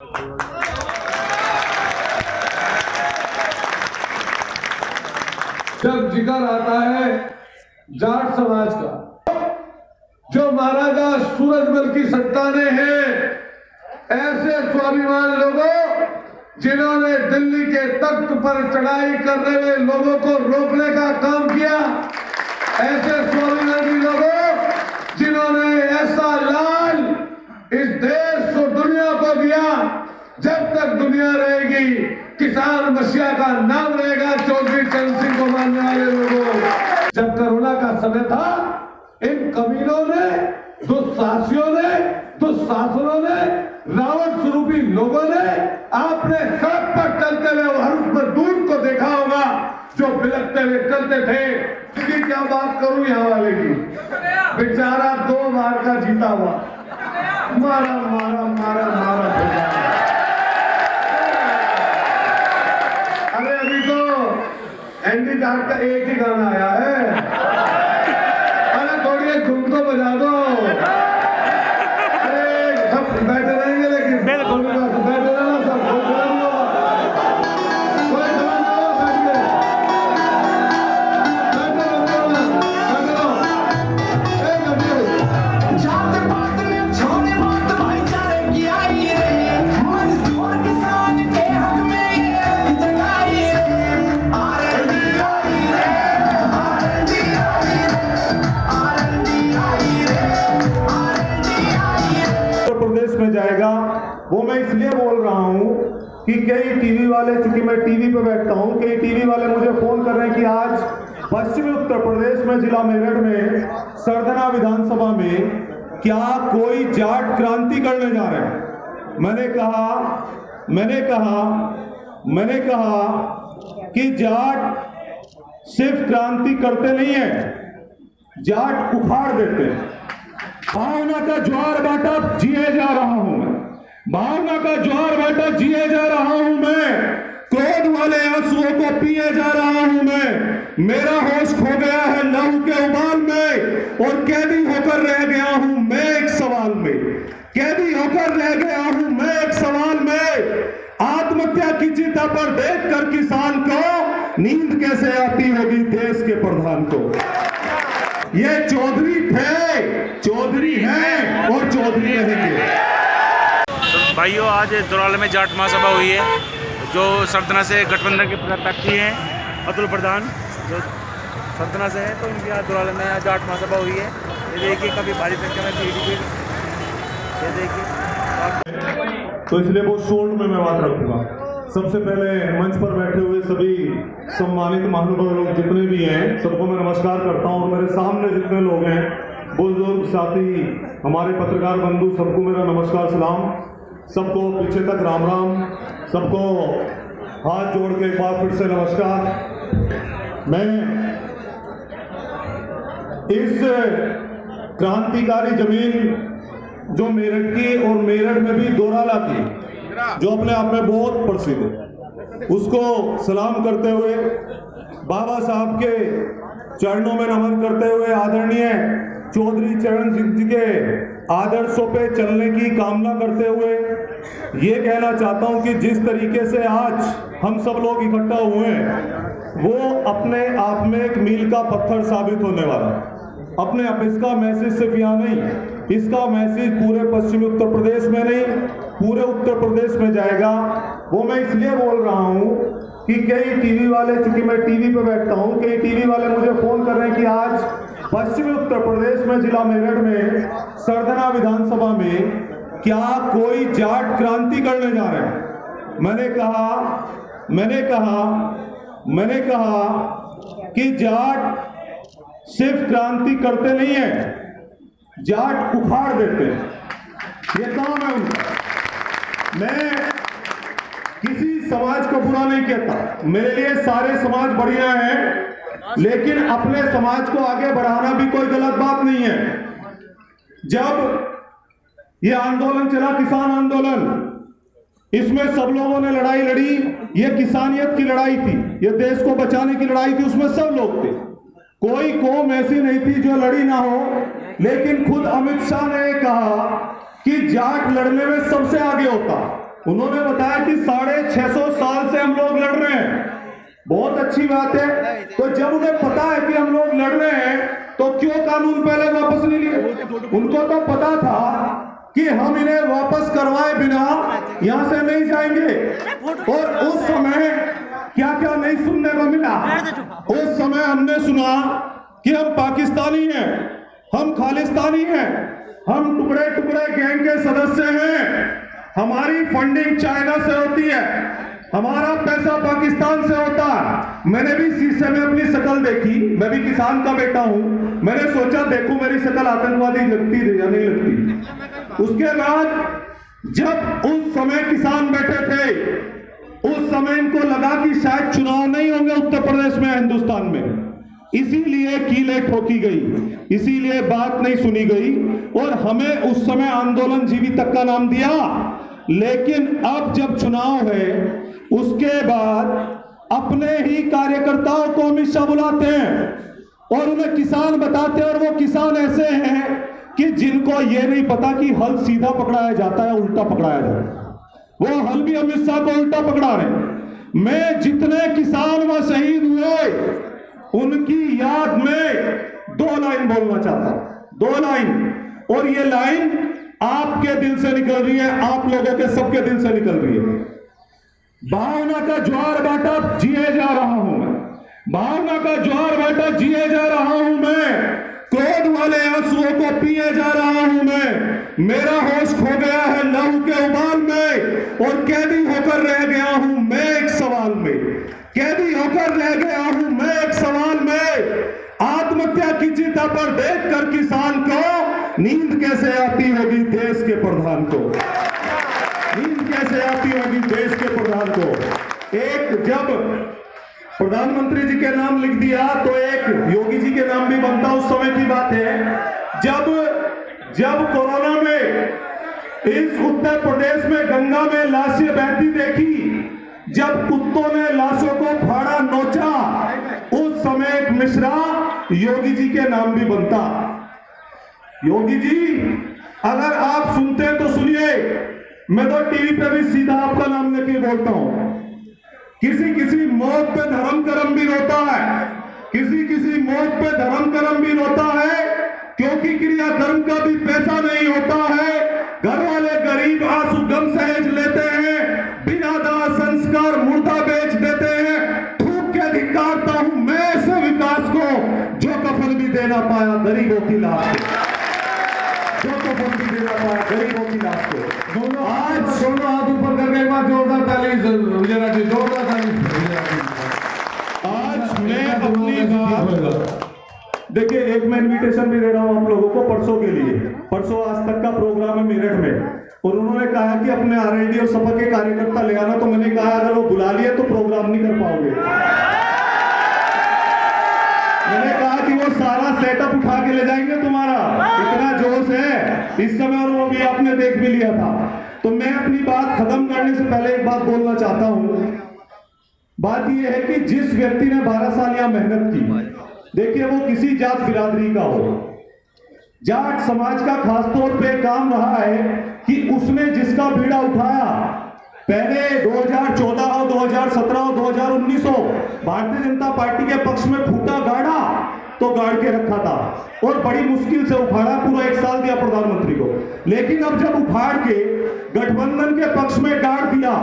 जब जिक्र आता है जाट समाज का, जो महाराजा सूरजमल की संतानें हैं, ऐसे स्वाभिमान लोगों जिन्होंने दिल्ली के तख्त पर चढ़ाई करने वाले लोगों को रोकने का काम किया, ऐसे स्वाभिमानी लोगों जिन्होंने ऐसा लाल इस देश को दुनिया को दिया, जब तक दुनिया रहेगी किसान मसीहा का नाम रहेगा। चौधरी चरण सिंह को मानने वाले लोगों, जब कोरोना का समय था, इन कमीनों ने, दुस्साहसियों ने, दुस्शासनों ने, रावण स्वरूपी लोगों ने आपने सड़क पर चलते हुए हर उस मजदूर को देखा होगा जो बिलखते हुए चलते थे। इसकी क्या बात करूं यहाँ वाले की, बेचारा 2 बार का जीता हुआ, मारा मारा मारा मारा। अरे अभी तो एंडी जाट का एक ही गाना आया है, अरे थोड़ी एक धुन तो बजा दो। अरे सब बैठे रहेंगे लेकिन बिल्कुल बैठे रहना, सब जाएगा। वो मैं इसलिए बोल रहा हूं कि कई टीवी वाले, चूंकि मैं टीवी पे बैठता हूं, कई टीवी वाले मुझे फोन कर रहे हैं कि आज पश्चिमी उत्तर प्रदेश में जिला मेरठ में सरदना विधानसभा में क्या कोई जाट क्रांति करने जा रहे हैं। मैंने कहा कि जाट सिर्फ क्रांति करते नहीं है, जाट उखाड़ देते हैं। भावना का ज्वार बाटा जिए जा रहा हूं मैं, भावना का ज्वार बाटा जिए जा रहा हूं मैं, क्रोध वाले आंसुओं को पिए जा रहा हूं मैं। मेरा होश खो गया है लहू के उबाल में और कैदी होकर रह गया हूं मैं एक सवाल में, कैदी होकर रह गया हूं मैं एक सवाल में। आत्महत्या की चिंता पर देखकर किसान को नींद कैसे आती होगी देश के प्रधान को। ये चौधरी थे, चौधरी हैं और चौधरी रहेंगे। भाइयों, आज दोराल में जाट महासभा हुई है, जो सरदना से गठबंधन के प्रत्याशी हैं अतुल प्रधान, जो सरदना से है, तो उनकी आज दोराल में जाट महासभा हुई है। ये देखिए काफ़ी भारी संख्या में भीड़, ये देखिए, तो इसलिए बहुत शॉर्ट में मैं बात रखूंगा। सबसे पहले मंच पर बैठे हुए सभी सम्मानित महानुभाव लोग जितने भी हैं, सबको मैं नमस्कार करता हूं, और मेरे सामने जितने लोग हैं, बुजुर्ग साथी, हमारे पत्रकार बंधु, सबको मेरा नमस्कार सलाम, सबको पीछे तक राम राम, सबको हाथ जोड़ के एक बार फिर से नमस्कार। मैं इस क्रांतिकारी जमीन जो मेरठ की, और मेरठ में भी दोराला की, जो अपने आप में बहुत प्रसिद्ध है, उसको सलाम करते हुए, बाबा साहब के चरणों में नमन करते हुए, आदरणीय चौधरी चरण सिंह जी के आदर्शों पे चलने की कामना करते हुए ये कहना चाहता हूं कि जिस तरीके से आज हम सब लोग इकट्ठा हुए हैं, वो अपने आप में एक मील का पत्थर साबित होने वाला है। अपने आप इसका मैसेज सिर्फ यहाँ नहीं, इसका मैसेज पूरे पश्चिमी उत्तर प्रदेश में नहीं, पूरे उत्तर प्रदेश में जाएगा। वो मैं इसलिए बोल रहा हूं कि कई टीवी वाले, चूंकि मैं टीवी पे बैठता हूं, कई टीवी वाले मुझे फोन कर रहे हैं कि आज पश्चिमी उत्तर प्रदेश में जिला मेरठ में सरदना विधानसभा में क्या कोई जाट क्रांति करने जा रहे हैं। मैंने कहा कि जाट सिर्फ क्रांति करते नहीं है, जाट उखाड़ देते हैं, ये काम है उनका। मैं किसी समाज को बुरा नहीं कहता, मेरे लिए सारे समाज बढ़िया हैं, लेकिन अपने समाज को आगे बढ़ाना भी कोई गलत बात नहीं है। जब ये आंदोलन चला, किसान आंदोलन, इसमें सब लोगों ने लड़ाई लड़ी, ये किसानियत की लड़ाई थी, ये देश को बचाने की लड़ाई थी, उसमें सब लोग थे, कोई कौम ऐसी नहीं थी जो लड़ी ना हो। लेकिन खुद अमित शाह ने कहा कि जाट लड़ने में सबसे आगे होता, उन्होंने बताया कि 650 साल से हम लोग लड़ रहे हैं। बहुत अच्छी बात है। तो जब उन्हें पता है कि हम लोग लड़ रहे हैं तो क्यों कानून पहले वापस नहीं लिए? उनको तो पता था कि हम इन्हें वापस करवाए बिना यहां से नहीं जाएंगे। और उस समय क्या क्या नहीं सुनने को मिला? उस समय हमने सुना कि हम पाकिस्तानी हैं, हम खालिस्तानी हैं, हम टुकड़े टुकड़े गैंग के सदस्य हैं, हमारी फंडिंग चाइना से होती है, हमारा पैसा पाकिस्तान से होता है। मैंने भी शीशे में अपनी शक्ल देखी, मैं भी किसान का बेटा हूं, मैंने सोचा देखो मेरी शक्ल आतंकवादी लगती या नहीं लगती। उसके बाद जब उस समय किसान बैठे थे, उस समय इनको लगा कि शायद चुनाव नहीं होंगे उत्तर प्रदेश में, हिंदुस्तान में, इसीलिए कीलें ठोकी गई, इसीलिए बात नहीं सुनी गई और हमें उस समय आंदोलन जीवी तक का नाम दिया। लेकिन अब जब चुनाव है उसके बाद अपने ही कार्यकर्ताओं को अमित शाह बुलाते हैं और उन्हें किसान बताते हैं, और वो किसान ऐसे हैं कि जिनको ये नहीं पता कि हल सीधा पकड़ाया जाता है उल्टा पकड़ाया जाता है। वो हल भी अमित शाह को उल्टा पकड़ा रहे। मैं जितने किसान वहां शहीद हुए उनकी याद में 2 लाइन बोलना चाहता हूं, 2 लाइन, और ये लाइन आपके दिल से निकल रही है, आप लोगों के सबके दिल से निकल रही है। भावना का ज्वार भाटा जिए जा रहा हूं मैं, भावना का ज्वार भाटा जिए जा रहा हूं मैं, क्रोध वाले आंसुओं को पिए जा रहा हूं मैं। मेरा होश खो गया है लहू के उबाल में और कैदी होकर रह गया हूं मैं एक सवाल में, कैदी होकर रह गया हूं मैं एक सवाल में। आत्महत्या की चिंता पर देखकर किसान को नींद कैसे आती होगी देश के प्रधान को, नींद कैसे आती होगी देश के प्रधान को। एक जब प्रधानमंत्री जी के नाम लिख दिया तो एक योगी जी के नाम भी बनता, उस समय की बात है जब कोरोना में इस उत्तर प्रदेश में गंगा में लाशें बहती देखी, जब कुत्तों ने लाशों को फाड़ा नोचा, उस समय एक मिश्रा योगी जी के नाम भी बनता। योगी जी अगर आप सुनते हैं तो सुनिए, मैं तो टीवी पे भी सीधा आपका नाम लेके बोलता हूं। किसी किसी मौत पे धर्म कर्म भी रोता है, किसी किसी मौत पे धर्म कर्म भी रोता है, क्योंकि क्रिया कर्म का भी पैसा नहीं होता है। घर वाले गरीब आंसू गम सहेज लेते हैं, बिना दाह संस्कार मुर्दा बेच देते हैं। ठूक के धिक्कारता हूं मैं ऐसे विकास को जो कफन भी देना पाया गरीबों की लाश को, जो कफन भी देना पाया गरीबों की लाश को। आज दोनों हाथ ऊपर करके एक बार जोरदार ताली गुजराती, जोरदार ताली। आज मैं अपनी बात देखिए, एक मैं इन्विटेशन भी दे रहा हूं आप लोगों को परसों के लिए। परसों आज तक का प्रोग्राम है मेरठ में, और उन्होंने कहा कि अपने आरएलडी और सपा के कार्यकर्ता ले आना, तो मैंने कहा अगर वो बुला लिए तो प्रोग्राम नहीं कर पाओगे। मैंने कहा कि वो सारा सेटअप उठा के ले जाएंगे तुम्हारा, इतना जोश है इस समय, और वो भी आपने देख भी लिया था। तो मैं अपनी बात खत्म करने से पहले एक बात बोलना चाहता हूं। बात यह है कि जिस व्यक्ति ने 12 साल यहां मेहनत की, देखिए वो किसी जात बिरादरी का हो, जाट समाज का खासतौर पे काम रहा है कि उसने जिसका बीड़ा उठाया, पहले 2014 हो, 2017 हो, 2019 हो, भारतीय जनता पार्टी के पक्ष में फूटा गाड़ा तो गाड़ के रखा था और बड़ी मुश्किल से उखाड़ा, पूरा 1 साल दिया प्रधानमंत्री को। लेकिन अब जब उखाड़ के गठबंधन के पक्ष में गाड़ दिया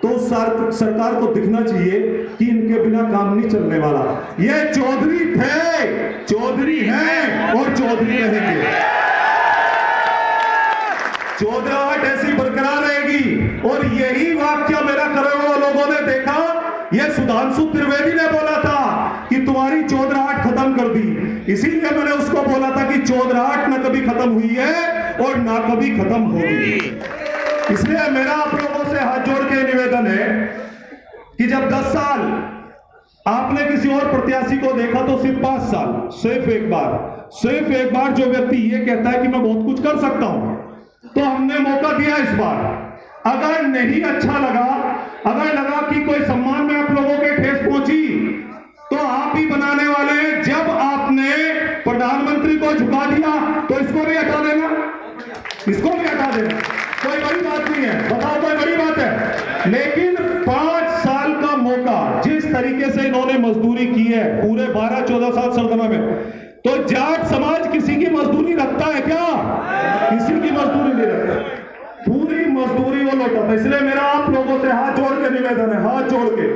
तो सरकार को दिखना चाहिए कि इनके बिना काम नहीं चलने वाला। ये चौधरी थे, चौधरी हैं और चौधरी रहेंगे। चौधराहट ऐसी बरकरार रहेगी। और यही वाक्य मेरा करोड़ों लोगों ने देखा। ये सुधांशु त्रिवेदी ने बोला था कि तुम्हारी चौधराहट खत्म कर दी, इसीलिए मैंने उसको बोला था कि चौधराहट न कभी खत्म हुई है और ना कभी खत्म होगी। इसलिए मेरा आप लोगों से हाथ जोड़ के निवेदन है कि जब 10 साल आपने किसी और प्रत्याशी को देखा तो सिर्फ 5 साल, सिर्फ एक बार जो व्यक्ति ये कहता है कि मैं बहुत कुछ कर सकता हूं, तो हमने मौका दिया इस बार। अगर नहीं अच्छा लगा, अगर लगा कि कोई सम्मान में आप लोगों के ठेस पहुंची, तो आप ही बनाने वाले हैं। जब आपने प्रधानमंत्री को झुका दिया तो इसको भी हटा देना, इसको भी हटा देना। कोई बड़ी बात नहीं है, बताओ कोई बड़ी बात है? लेकिन 5 साल का मौका जिस तरीके से इन्होंने मजदूरी की है पूरे 12-14 साल सल्तनत में, तो जाट समाज किसी की मजदूरी रखता है क्या? किसी की मजदूरी नहीं रखता, पूरी मजदूरी वो लौटाता। इसलिए मेरा आप लोगों से हाथ जोड़ के निवेदन है, हाथ जोड़ के,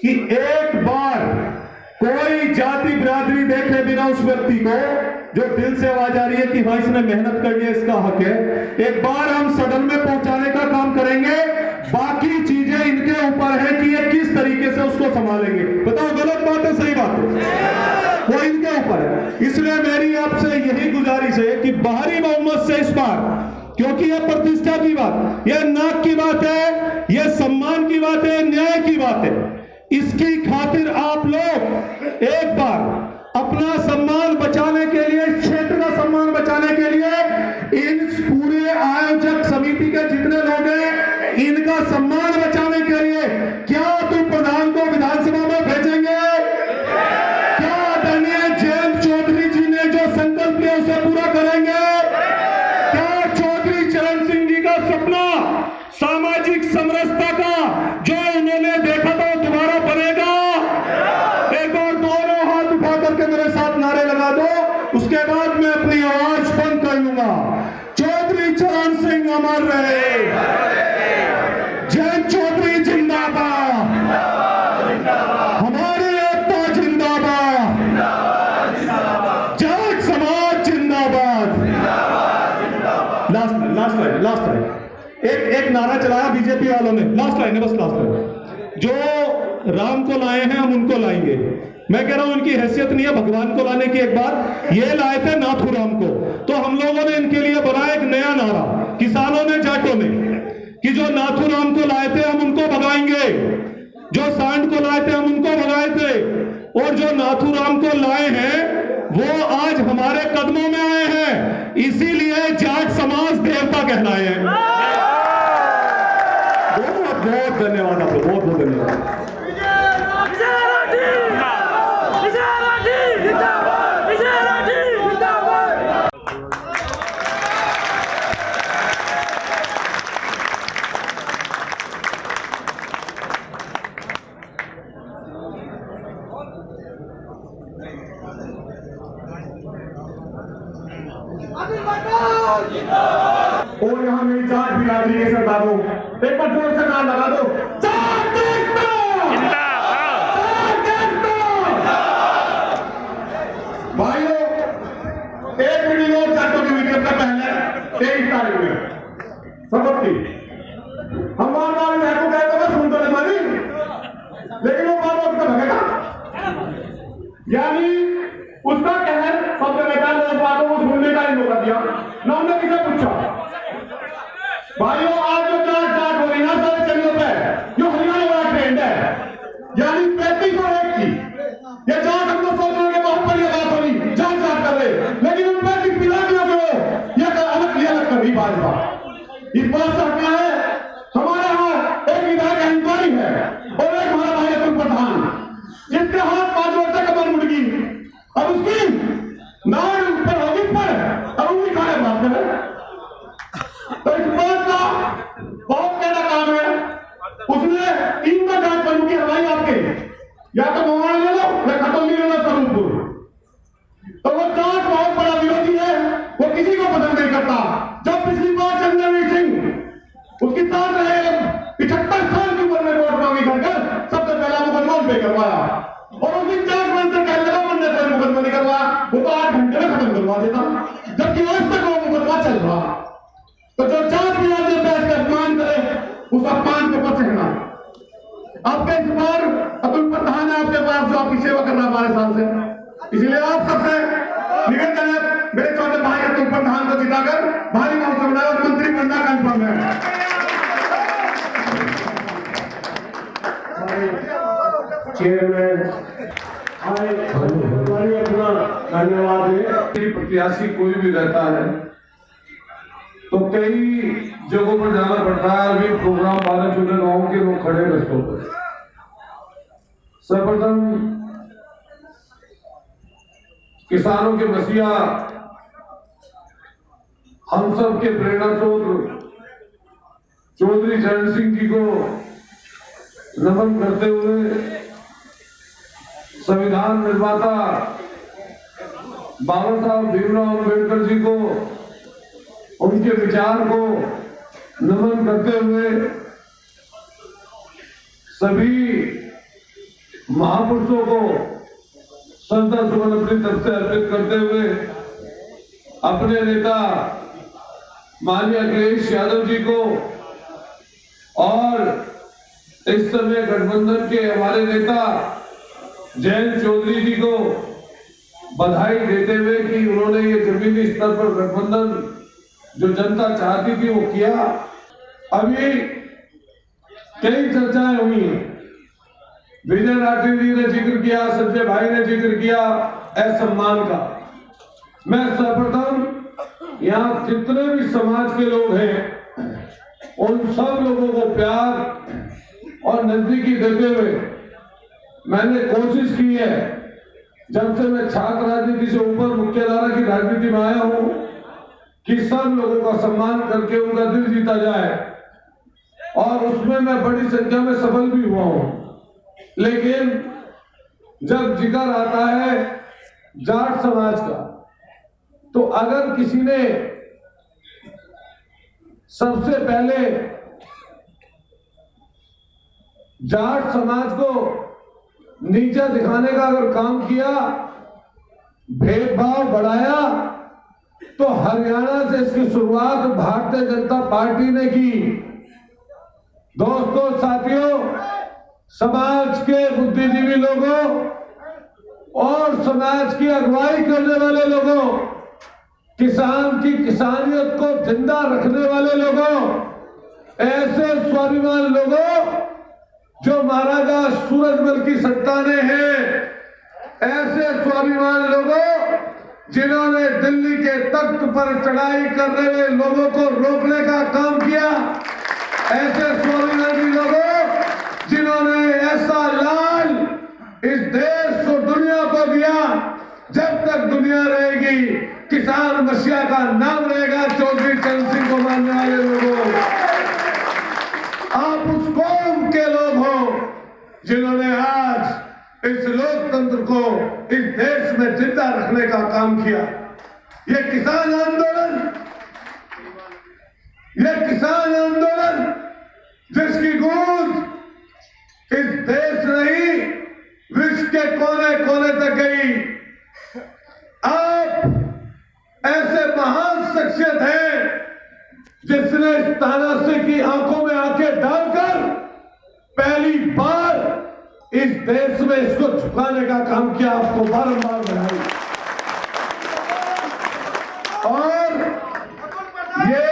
कि एक बार कोई जाति बिरादरी देखे बिना उस व्यक्ति को जो दिल से आवाज आ रही है कि हाँ इसने मेहनत करनी है, इसका हक है, एक बार हम सदन में पहुंचाने का काम करेंगे। बाकी चीजें इनके ऊपर है कि ये किस तरीके से उसको संभालेंगे। बताओ गलत बात है सही बात है, वो इनके ऊपर है। इसलिए मेरी आपसे यही गुजारिश है कि बाहरी बहुमत से इस बार, क्योंकि यह प्रतिष्ठा की बात, यह नाक की बात है, यह सम्मान की बात है, न्याय की बात है, इसकी खातिर आप लोग एक बार अपना सम्मान बचाने के लिए, इस क्षेत्र का सम्मान बचाने के लिए, इन पूरे आयोजक समिति के जितने लोग हैं इनका सम्मान बचाने के लिए क्या तुम प्रधान को विधानसभा में भेजेंगे? क्या आदरणीय जयंत चौधरी जी ने जो संकल्प लिया उसे पूरा करेंगे? क्या चौधरी चरण सिंह जी का सपना सामाजिक समरसता का जो उन्होंने देखा था दोबारा बनेगा? एक बार दोनों हाथ उठा करके मेरे साथ नारे लगा दो, उसके बाद मैं अपनी आवाज बंद कर लूंगा। चौधरी चरण सिंह अमर रहे, जयंत चौधरी जिंदाबाद, हमारी एकता जिंदाबाद, जाट समाज जिंदाबाद। लास्ट लाइन एक नारा चलाया बीजेपी वालों ने, लास्ट लाइन है, बस लास्ट लाइन। जो राम को लाए हैं हम उनको लाएंगे। मैं कह रहा हूं इनकी हैसियत नहीं है भगवान को लाने की। एक बार ये लाए थे नाथूराम को, तो हम लोगों ने इनके लिए बनाया एक नया नारा, किसानों ने, जाटों ने, कि जो नाथूराम को लाए थे हम उनको भगाएंगे, जो सांड को लाए थे हम उनको भगाए थे, और जो नाथूराम को लाए हैं वो आज हमारे कदमों में आए हैं, इसीलिए जाट समाज देवता कहलाए हैं। बहुत बहुत धन्यवाद आप लोग, बहुत बहुत धन्यवाद। और यहाँ मेरी जाट बिरादरी के सरदारों, एक बार जोर से नारा लगा दो, जाट एकता! जाट एकता! भाइयों, 1 मिनट और जाटों की मीटिंग से पहले 23 तारीख में सबक की हम बार को कहे तो मैं सुन तो नहीं मानी, लेकिन वो बार उसका भगेगा, यानी उसका कहर सबसे बेकार लोग बातों को सुनने का ही मौका दिया ना। हमने किसे पूछा भाइयों, आज जो जाट हो रही ना सारे चलियों पे, जो हरियाणा वाला ट्रेंड है, यानी 3501 की ये जाट हम लोग सोच रहे बहुत बड़ी बात हो रही, जाट कर रहे, लेकिन उन 35 पिला भी हो गए, ये अलग कर रही भाजपा। इस बात से हटना है। हमारे यहाँ एक विधायक इंक्वायरी है और एक हमारा भाई अतुल प्रधान, जिसके हाथ 5 वर्ष तक कमर मुड़ गई, अब उसकी नाड़ ऊपर होगी पर अब वो भी खाने बात करें, तो इस बात का बहुत बड़ा काम है। उसने 3 का जांच बंद की हरवाई आपके, या तो मोहाना ले लो या खतौली ले लो स्वरूपपुर, तो वो जांच बहुत बड़ा विरोधी है, वो किसी को पसंद नहीं करता। जब पिछली बार चंद्रवीर सिंह उसकी साथ रहे 75 साल की उम्र में वोट मांगी कर सबसे पहला मुकदमा उन पे करवाया, और उस दिन जांच बंद से कहने लगा मैंने कोई मुकदमा नहीं करवाया, वो तो 8 घंटे में खत्म करवा देता, जबकि आज तक वो मुकदमा चल रहा। तो जो जांच भी आज बैठ कर अपमान करे, उस अपमान को बचना। आपके इस बार अतुल प्रधान है आपके पास, जो आपकी सेवा कर रहा है 12 साल से, इसलिए आप सबसे निवेदन है मेरे छोटे भाई अतुल प्रधान को जिताकर भारी मौसम बनाए और मंत्री बनना कंफर्म है। चेयरमैन अपना धन्यवाद है। प्रत्याशी कोई भी रहता है तो कई जगहों पर जाना पड़ता है, अभी प्रोग्राम 12 गांव के लोग खड़े रस्तों पर। सर्वप्रथम किसानों के मसीहा, हम सब के प्रेरणा स्रोत चौधरी चरण सिंह जी को नमन करते हुए संविधान निर्माता बाबा साहब भीमराव अम्बेडकर जी को, उनके विचार को नमन करते हुए सभी महापुरुषों को श्रद्धा सुमन अपनी तरफ से अर्पित करते हुए अपने नेता माननीय अखिलेश यादव जी को और इस समय गठबंधन के हमारे नेता जयंत चौधरी जी को बधाई देते हुए कि उन्होंने ये जमीनी स्तर पर गठबंधन जो जनता चाहती थी वो किया। अभी कई चर्चाएं हुई हैं, विजय राठी जी ने जिक्र किया, संजय भाई ने जिक्र किया असम्मान का। मैं सर्वप्रथम यहाँ जितने भी समाज के लोग हैं उन सब लोगों को प्यार और नजदीकी देते हुए मैंने कोशिश की है, जब से मैं छात्र राजनीति से ऊपर मुख्यधारा की राजनीति में आया हूं, कि सब लोगों का सम्मान करके उनका दिल जीता जाए, और उसमें मैं बड़ी संख्या में सफल भी हुआ हूं। लेकिन जब जिक्र आता है जाट समाज का, तो अगर किसी ने सबसे पहले जाट समाज को नीचा दिखाने का अगर काम किया, भेदभाव बढ़ाया, तो हरियाणा से इसकी शुरुआत भारतीय जनता पार्टी ने की। दोस्तों, साथियों, समाज के बुद्धिजीवी लोगों और समाज की अगुवाई करने वाले लोगों, किसान की किसानियत को जिंदा रखने वाले लोगों, ऐसे स्वाभिमान लोगों जो महाराजा सूरजमल की संतानें हैं, ऐसे स्वाभिमान लोगों जिन्होंने दिल्ली के तख्त पर चढ़ाई करने वाले लोगों को रोकने का काम किया, ऐसे स्वाभिमानी लोगों जिन्होंने ऐसा लाल इस देश को दुनिया को दिया, जब तक दुनिया रहेगी किसान मसीहा का नाम रहेगा। चौधरी चरण सिंह को मानने वाले लोगों, आप उस कौम के लोग हो जिन्होंने आज इस लोकतंत्र को इस देश में जिंदा रखने का काम किया। ये किसान आंदोलन जिसकी गूंज इस देश नहीं विश्व के कोने कोने तक गई। आप ऐसे महान शख्सियत हैं जिसने इस तानाशाही की आंखों में आंखें डालकर पहली बार इस देश में इसको झुकाने का काम किया, आपको बारंबार बधाई। और ये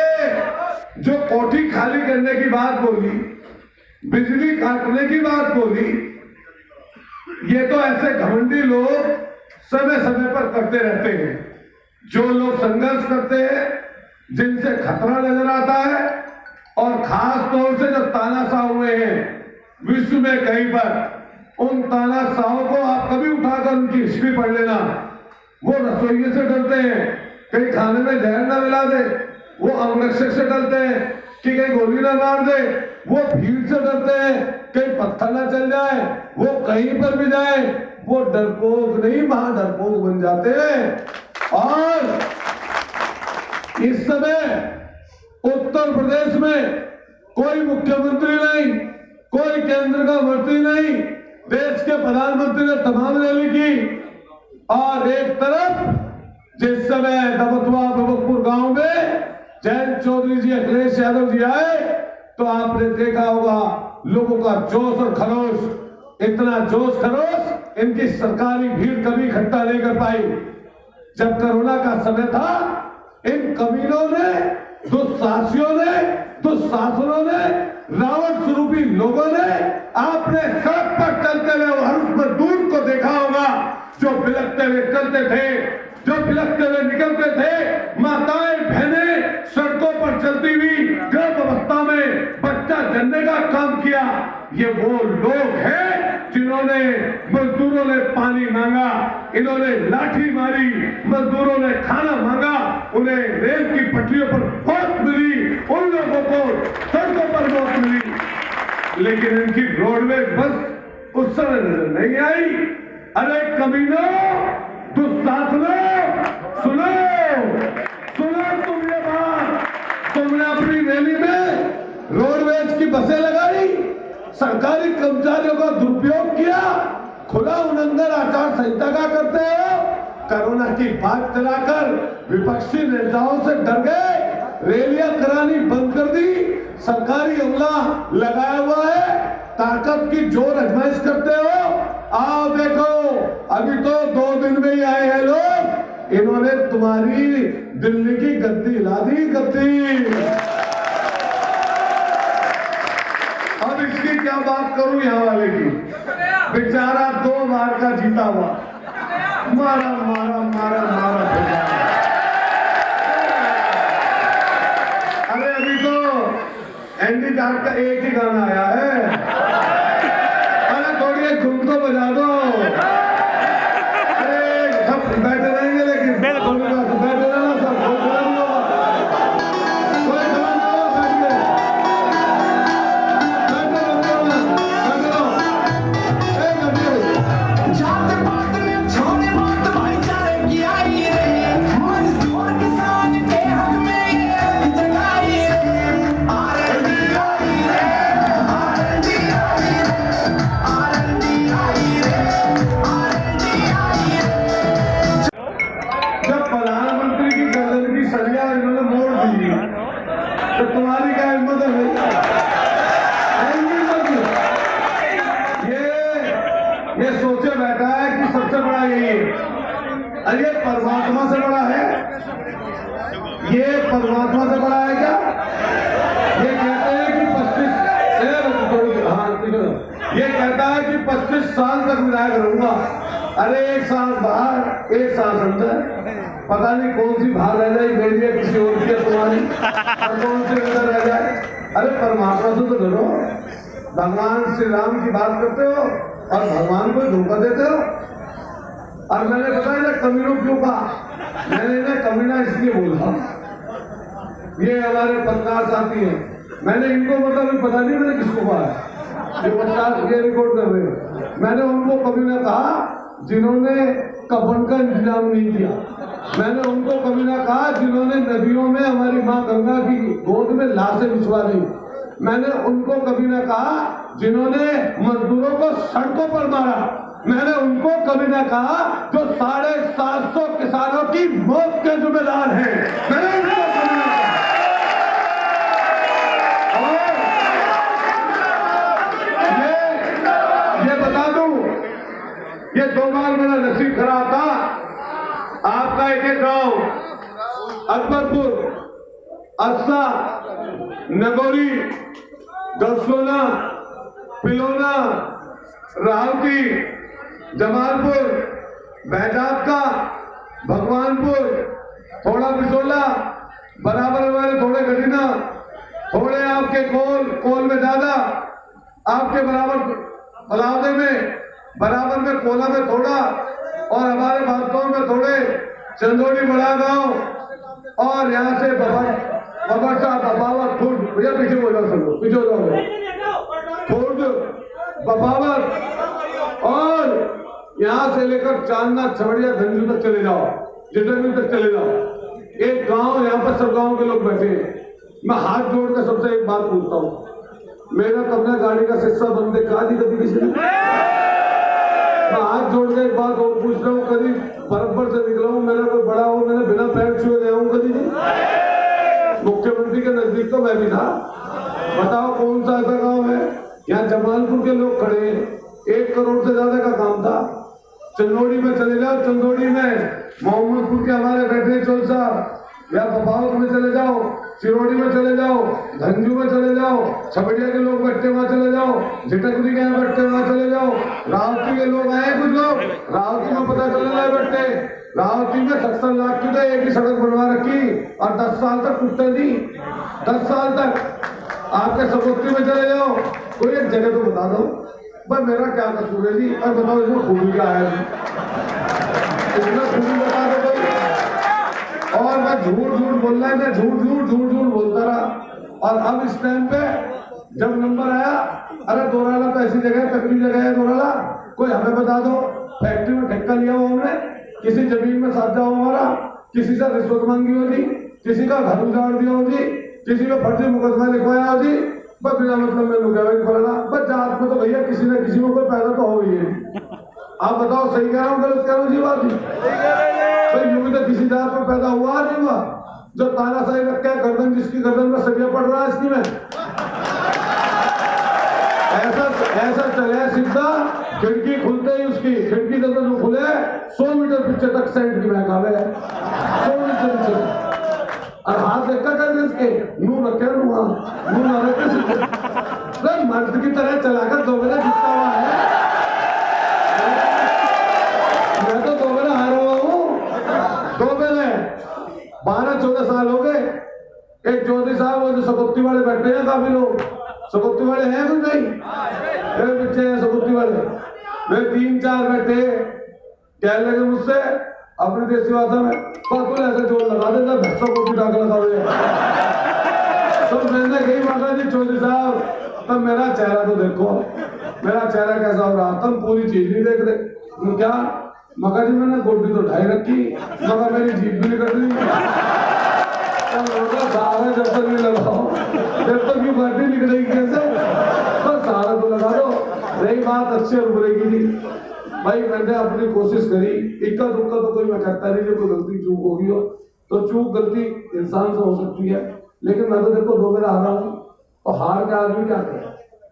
जो कोठी खाली करने की बात बोली, बिजली काटने की बात बोली, ये तो ऐसे घमंडी लोग समय समय पर करते रहते हैं। जो लोग संघर्ष करते हैं, जिनसे खतरा नजर आता है, और खास तौर से जब तानाशाह हुए हैं विश्व में कहीं पर, उन तानाशाहों को आप कभी उठाकर उनकी हिस्ट्री पढ़ लेना। वो रसोइये से डरते हैं कहीं खाने में जहर ना मिला दे, वो अंगरक्षक से डरते हैं कि कहीं गोली ना मार दे, वो भीड़ से डरते हैं कहीं पत्थर ना चल जाए, वो कहीं पर भी जाए वो डरपोक नहीं महाडरपोक बन जाते हैं। और इस समय उत्तर प्रदेश में कोई मुख्यमंत्री नहीं, कोई केंद्र का मंत्री नहीं, देश के प्रधानमंत्री ने तमाम रैली की, और एक तरफ जिस समय दबतवा बबकपुर गांव में जयंत चौधरी जी, अखिलेश यादव जी आए, तो आपने देखा होगा लोगों का जोश और खरोश, इतना जोश खरोश इनकी सरकारी भीड़ कभी इकट्ठा नहीं कर पाई। जब कोरोना का समय था, इन कमीनों ने, दुस्साहसियों ने, दुस्शासनों ने, रावण स्वरूपी लोगों ने आपने सड़क पर चलते हुए हर उस मजदूर को देखा होगा जो बिलखते हुए चलते थे, जो बिलखते हुए निकलते थे। माताएं बहनें सड़कों पर चलती हुई गर्भ अवस्था में बच्चा जन्ने का काम किया। ये वो लोग हैं जिन्होंने मजदूरों ने पानी मांगा, इन्होंने लाठी मारी, मजदूरों ने खाना मांगा, उन्हें रेल की पटरियों पर मौत मिली, उन लोगों को सड़कों पर मौत मिली, लेकिन इनकी रोडवेज बस उस समय नजर नहीं आई। अरे कमीनो, दुस्साहसों, सुनो सुनो, तुम ये बात, तुमने अपनी रैली में रोडवेज की बसें लगाई, सरकारी कर्मचारियों का दुरुपयोग किया, खुला उल्लंघन आचार संहिता का करते हो, कोरोना की बात चलाकर विपक्षी नेताओं से डर गए, रैलियां करानी बंद कर दी, सरकारी अमला लगाया हुआ है, ताकत की जोर आजमाइश करते हो। आओ देखो, अभी तो 2 दिन में ही आए हैं लोग, इन्होंने तुम्हारी दिल्ली की गद्दी हिला दी, गद्दी। अब इसकी क्या बात करूं यहाँ वाले की, बेचारा 2 बार का जीता हुआ, मारा मारा मारा मारा। अरे अभी तो एंडी जाट का एक ही गाना आया है, अरे थोड़ी एक धुन तो बजा दो। अरे सब बैठे रहेंगे, लेकिन बैठे रहना, सब तो तुम्हारी क्या हिम्मत है भाई? ये सोचे बैठा है कि सबसे बड़ा यही है। अरे परमात्मा से बड़ा है, ये परमात्मा से बड़ा है क्या? ये कहते हैं कि 25 साल तक विधायक रहूंगा। अरे 1 साल बाहर, 1 साल अंदर, पता नहीं कौन सी बाहर रह जाए, मेरी है किसी और की, तुम्हारी, और कौन से अंदर रह जाए। अरे परमात्मा से तो डरो, भगवान श्री राम की बात करते हो और भगवान को धोखा देते हो। और मैंने बताया ना कमीनों क्यों कहा, मैंने ना कमीना इसलिए बोला, ये हमारे पत्रकार साथी हैं, मैंने इनको मतलब पता नहीं मैंने किसको कहा, जो पत्रकार ये रिकॉर्ड कर रहे हैं, मैंने उनको कमीना कहा जिन्होंने कफन का इंतजाम नहीं किया, मैंने उनको कमीना कहा जिन्होंने नदियों में हमारी माँ गंगा की गोद में लाशें बिछवा दी, मैंने उनको कमीना कहा जिन्होंने मजदूरों को सड़कों पर मारा, मैंने उनको कमीना कहा जो 750 किसानों की मौत के जिम्मेदार हैं, मैंने उनको कमीना कहा। ये बता दूं, ये 2 बार मेरा नसीब खराब था। आपका एक गांव अकबरपुर, अस्सा, नगौरी, गलसोना, पिलोना, राहौती, जमालपुर, बहजात का, भगवानपुर, थोड़ा बिसोला, बराबर हमारे थोड़े गरीना, थोड़े आपके कोल में ज्यादा, आपके बराबर फलावदे में, बराबर में कोला में थोड़ा, और हमारे भागों में थोड़े, चंदोड़ी बड़ा गांव, और यहाँ से बबरसा, बबावत, खुर्द, भैया पीछे बोलो, सब लोग पीछे हो जाओ, खुर्द, बबावत, और यहाँ से लेकर चांदना, छबड़िया, धंजू तक चले जाओ, जितने तक चले जाओ, एक गांव, यहाँ पर सब गांव के लोग बैठे हैं। मैं हाथ जोड़कर सबसे एक बात पूछता हूँ, मेरा कपड़ा गाड़ी का शिक्षा बंदे कहा जी कभी किसी ने? मैं हाथ जोड़ के एक बात और पूछ रहा हूँ, कभी बराबर से निकला हूँ, मेरा कोई बड़ा हो, मैंने बिना पैर छुए गया हूँ कभी नहीं? मुख्यमंत्री के नजदीक तो मैं भी था। बताओ कौन सा ऐसा गांव है? यहाँ जमालपुर के लोग खड़े हैं, 1 करोड़ से ज्यादा का काम था। चंदोड़ी में चले जाओ, चंदोड़ी में मोहम्मदपुर के हमारे बैठे चोल साहब, या बपावत में चले जाओ, चिरोड़ी में चले जाओ, धंजू में चले जाओ, छबड़िया के लोग बैठते वहां चले जाओ, झिटकरी के यहाँ बैठते वहां चले जाओ, रावती के लोग आए, कुछ लोग रावती में पता चले जाए बैठते, रावती में 70 लाख की तो एक ही सड़क बनवा रखी और 10 साल तक टूटते नहीं, 10 साल तक। आपके सपोत्री में चले जाओ, कोई एक जगह तो बता दो, भाई मेरा क्या कसूर है जी? और बताओ इसमें खूबी क्या है जी? इसमें खूबी बता दो भाई। और मैं झूठ बोलना है, मैं झूठ बोलता रहा। और अब इस टाइम पे जब नंबर आया, अरे दोराला तो ऐसी जगह है, तकलीफ जगह है दोराला, कोई हमें बता दो। फैक्ट्री में ठेका लिया हुआ हमने, किसी जमीन में साझा हुआ हमारा, किसी से रिश्वत मांगी होगी, किसी का घर उजाड़ दिया होगी, किसी को फर्जी मुकदमा लिखवाया होगी, बस बिना मतलब में लुकावे पड़ना। बस जात में तो भैया किसी न किसी में कोई पैदा तो हो ही है। आप बताओ सही कह रहा हूँ गलत कह रहा हूँ जी? बात भाई यूं भी तो किसी जात में पैदा हुआ नहीं हुआ जो तानाशाही रख के गर्दन, जिसकी गर्दन में सरिया पड़ रहा है इसकी में ऐसा चले सीधा, खिड़की खुलते ही उसकी खिड़की जब तक खुले 100 मीटर पीछे तक सेंट की महक आवे, 100 मीटर पीछे। और हाथ देखा कर इसके मुंह रखे मुंह ना रखे मर्द की तरह चलाकर 2 महीने जीता हुआ है। मैं तो 2 महीने हारा हुआ हूँ, 2 महीने 12-14 साल हो गए। एक चौधरी साहब वो जो सकुप्ती वाले बैठे हैं, काफी लोग सकुप्ती वाले हैं कुछ नहीं, बच्चे हैं सकुप्ती वाले, वे 3-4 बैठे कहने लगे मुझसे अपनी देसी भाषा में, पाकुल ऐसे जोर लगा देता भैंसों को भी टाक लगा हुए। तो मैंने कही माता जी चौधरी साहब, तब मेरा चेहरा तो देखो, मेरा चेहरा कैसा हो रहा, तुम पूरी चीज नहीं देख रहे। क्या मगर जी मैंने गोड्डी तो ढाई रखी, मगर मेरी जीप भी निकल रही। सारा जब तक नहीं लगाओ, जब तक की बाटी निकलेगी कैसे, तो सारा तो लगा दो। रही बात अच्छी और बुरे की नहीं, भाई मैंने अपनी कोशिश करी, इक्का दुक्का तो कोई मैं कहता नहीं, जो कोई गलती चूक होगी हो तो चूक गलती इंसान से हो सकती है, लेकिन मैं तो देखो 2 महीने हारा हूँ। और हार के आदमी क्या करे,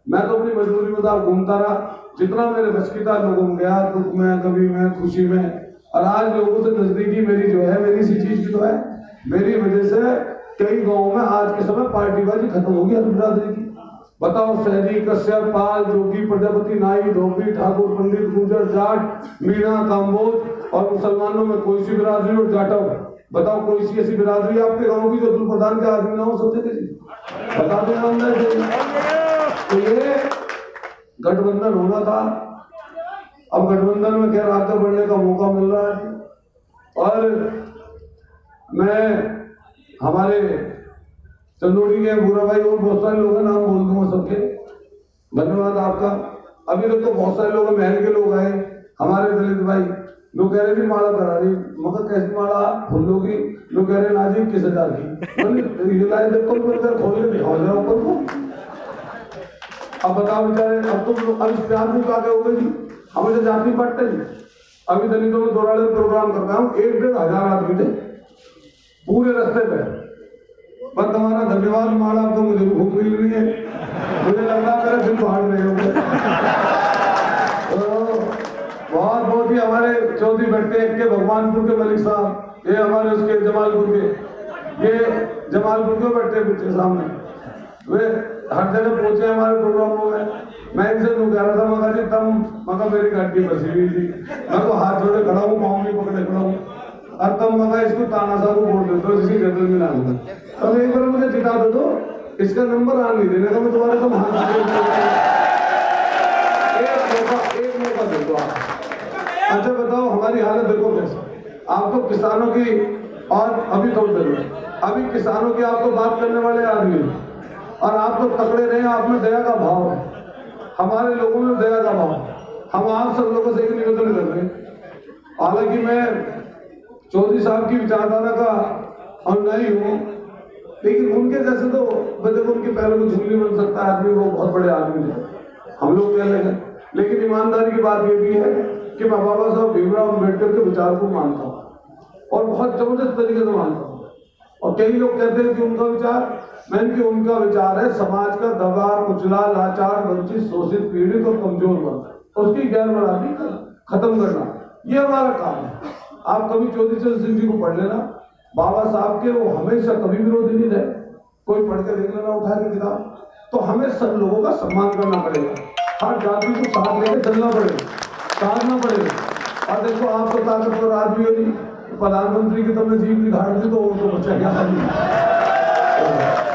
मैं तो अपनी मजबूरी में घूमता रहा, जितना मेरे बच की था लोगों में गया, दुख में, कभी में, खुशी में। और आज लोगों से नजदीकी मेरी जो है, मेरी सी चीज की तो है, मेरी वजह से कई गांवों में आज के समय पार्टीबाजी खत्म हो गया बिरादरी की। बताओ शहरी, कश्यप, पाल, जोगी, प्रजापति, नाई, धोबी, ठाकुर, पंडित, गुर्जर, जाट, मीणा, काम्बोज और मुसलमानों में कोई सी बिरादरी और जाटव, बताओ कोई सी ऐसी बिरादरी आपके गाँव की जो दुल प्रधान के आदमी ना हो सकते जी? बता दो तो ये गठबंधन होना था, अब गठबंधन में खैर आगे बढ़ने का मौका मिल रहा है। और मैं हमारे चंदोड़ी के बुरा भाई और बहुत सारे लोग हैं, नाम बोल दूंगा सबके, धन्यवाद आपका। अभी तक तो बहुत सारे लोग महल के लोग आए, हमारे दलित भाई लोग कह रहे थे माला करा रही, मगर कैसी माला फूलों की, लोग कह रहे नाजी 21,000 की, खोल के दिखाओ जरा ऊपर को। अब बताओ बेचारे, अब तुम अब इस प्यार में क्या हो गई जी, हमें तो जाति बांटते जी। अभी दलितों में दोराले प्रोग्राम करता हूँ, 1-1.5 आदमी थे पूरे रास्ते पे। पर तुम्हारा धन्यवाद माला, तो मुझे भूख मिल रही है, मुझे लग रहा मेरे दिल फाड़ रहे होंगे। तो बहुत ही हमारे चौधरी बैठे के भगवानपुर के मलिक साहब, ये हमारे उसके जमालपुर के, ये जमालपुर के बैठे पीछे सामने, वे हर जगह पहुंचे हमारे प्रोग्रामों में। मैं इनसे तो कह रहा था मगर जी तम मगर मेरी गाड़ी बसी हुई थी, मैं तो हाथ जोड़े खड़ा हूँ, पाँव नहीं पकड़े खड़ा हूँ, और तब मगर इसको तानाशाह को वोट देते हो जिसकी गर्दन में ना होगा। तब एक बार मुझे जिता दो, इसका नंबर आ नहीं देने का, मैं दोबारा तुम हाथ एक मौका दे दो आप। अच्छा बताओ हमारी हालत देखो कैसे, आप तो किसानों की, और अभी थोड़ी देर अभी किसानों की आपको बात करने वाले आदमी, और आप तो तकड़े रहे, आप में दया का भाव है, हमारे लोगों में दया का भाव। हम आप सब लोगों से एक निवेदन कर रहे हैं, हालांकि मैं चौधरी साहब की विचारधारा का अनुयायी हूँ, लेकिन उनके जैसे तो देखो उनके पैरों में झुगली बन सकता है आदमी, वो बहुत बड़े आदमी थे, हम लोग कह रहे हैं। लेकिन ईमानदारी की बात ये भी है कि मैं बाबा साहब भीमराव अम्बेडकर के विचार को मानता हूँ और बहुत जबरदस्त तरीके से मानता हूँ। और कई लोग कहते हैं कि उनका विचार, मैंने कि उनका विचार है समाज का दबा, कुचला, लाचार, वंचित, शोषित, पीड़ित और कमजोर वर्ग, उसकी गैर बराबरी खत्म करना, ये हमारा काम है। आप कभी चौधरी चरण सिंह जी को पढ़ लेना, बाबा साहब के, वो हमेशा कभी विरोधी नहीं रहे, कोई पढ़ के देख लेना उठा के किताब। तो हमें सब लोगों का सम्मान करना पड़ेगा, हर जाति को साथ लेकर चलना पड़ेगा, साधना पड़ेगा। और देखो आप तो ताकतवर आदमी हो जी, प्रधानमंत्री की तुमने जीव की घाट दी तो उनको बचा क्या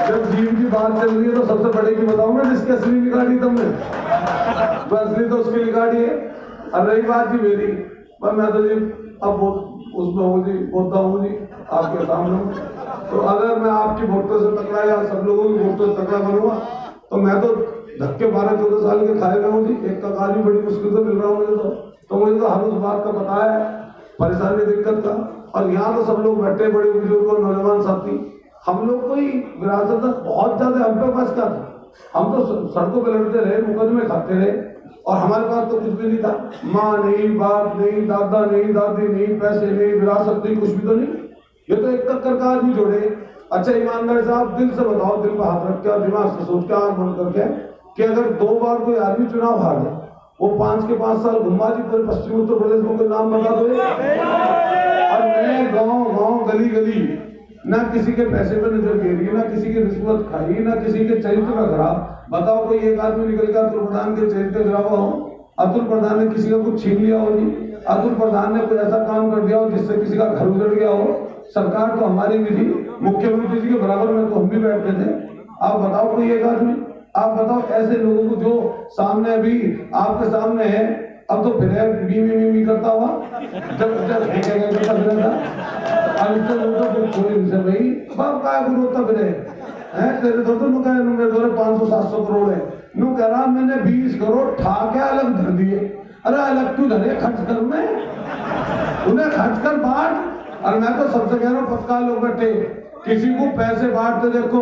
जब जीव की बात चल रही है तो सबसे बड़े की बताऊंगा जिसकी असली निकाली तुमने। असली तो उसकी गाड़ी है। और रही बात जी मेरी, पर मैं तो जी अब उसमें हूँ जी, बोलता हूँ जी आपके सामने। तो अगर मैं आपकी वोटों से तकड़ा या सब लोगों की वोटों से तकड़ा बनूंगा तो मैं तो धक्के 12-14 साल के खाए हुए हूँ जी। एक का काज भी बड़ी मुश्किल से मिल रहा हूँ मुझे तो मुझे तो हर उस बात का पता है, परेशानी दिक्कत का। और यहाँ तो सब लोग बैठे, बड़े बुजुर्ग और नौजवान साथी, हम लोग कोई विरासत बहुत ज्यादा हम पे बस का था। हम तो सड़कों पे लड़ते रहे, मुकदमे खाते रहे और हमारे पास तो कुछ भी नहीं था। माँ नहीं, बाप नहीं, दादा नहीं, दादी नहीं, पैसे नहीं, विरासत नहीं, कुछ भी तो नहीं। ये तो एक टक्कर का आदमी जोड़े। अच्छा ईमानदार साहब, दिल से बताओ, दिल पर हाथ रख के और दिमाग से सोच के आंख बंद करके, कि अगर 2 बार कोई आदमी चुनाव हार जाए, वो 5 के 5 साल घुमा जी पूरे पश्चिम उत्तर प्रदेश में कोई नाम बता दो। और मैं गाँव गली गली ना किसी के पैसे पे नजर गिरी, ना किसी की रिश्वत खाई, ना किसी के चरित्र का खराब। बताओ कोई एक आदमी निकल गया अतुल प्रधान के चरित्र गिरावा हो, अतुल प्रधान ने किसी का कुछ छीन लिया हो जी, अतुल प्रधान ने कोई ऐसा काम कर दिया हो जिससे किसी का घर उजड़ गया हो। सरकार तो हमारी भी थी, मुख्यमंत्री जी के बराबर में तो हम भी बैठते थे। आप बताओ कोई एक आदमी, आप बताओ ऐसे लोगों को जो सामने अभी आपके सामने है, अब तो फिर मी करता हुआ जब भाई बाप का रोता फिर है तेरे तो नु कह मेरे 500-700 करोड़ है, नु कह रहा मैंने 20 करोड़ ठा के अलग धर दिए। अरे अलग क्यों धरे, खर्च कर में उन्हें खर्च कर बांट। और मैं तो सबसे कह रहा हूँ पक्का लोग बैठे, किसी को पैसे बांटते देखो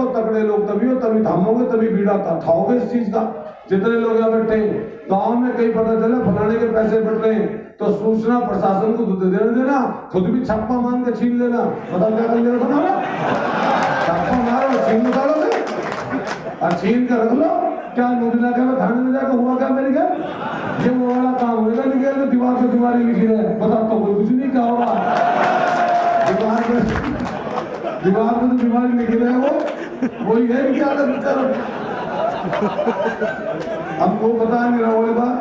तगड़े लोग तभी हो, तभी थामोगे, तभी बीड़ा खाओगे इस चीज का। जितने लोग यहाँ बैठे गांव में कहीं पता चला फलाने के पैसे बढ़ रहे हैं तो सूचना प्रशासन को देना, खुद भी छापा मान के छीन लेना। पता क्या कर लेना, छापा मारो छीन निकालोगे और छीन के रख लो। क्या नूबिना क्या थाने में जाकर हुआ क्या मेरे घर, ये वो वाला काम होगा निकल तो दीवार पे दीवारी लिखी रहे, बता तो कोई कुछ नहीं क्या होगा। दीवार पे तो दीवारी लिखी रहे वही है क्या हमको बता नहीं रहा वो बात।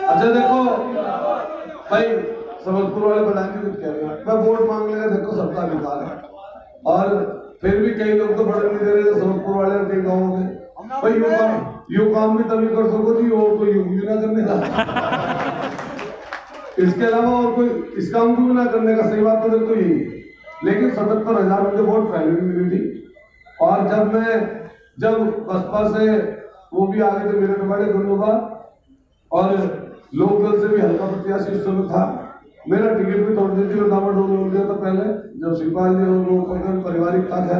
अच्छा देखो भाई, समझपुर वाले प्रधान जी कुछ कह रहे हैं, मैं वोट मांग लेगा, देखो सबका निकाल है और फिर भी कई लोग तो बढ़ नहीं दे रहे समझपुर वाले कई गाँव में। भाई यो काम भी तभी कर सको जी, और कोई योग ना करने का, इसके अलावा और कोई इस काम को भी ना करने का। सही बात तो देखो यही, लेकिन 77,000 मुझे वोट पहले भी मिली थी। और जब बसपा से वो भी आगे थे मेरे बड़े दोनों का, और लोकदल से भी हल्का प्रत्याशी उस समय था, मेरा टिकट भी थोड़ी देर के दामाडोल हो गया था पहले, जब शिवपाल जी और लोग पारिवारिक था है।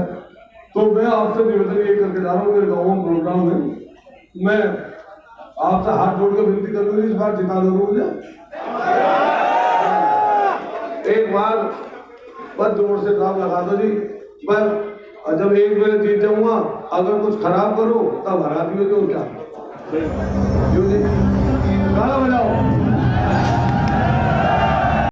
तो मैं आपसे निवेदन ये करके जा रहा हूँ, मेरे गाँव में प्रोग्राम में मैं आपसे हाथ जोड़ के विनती करूंगी, इस बार जिता दोगे मुझे एक बार, बस जोर से काम लगा दो जी। मैं जब एक बार जीत जाऊंगा, अगर कुछ खराब करो तब हरा दियो, जो क्या जी।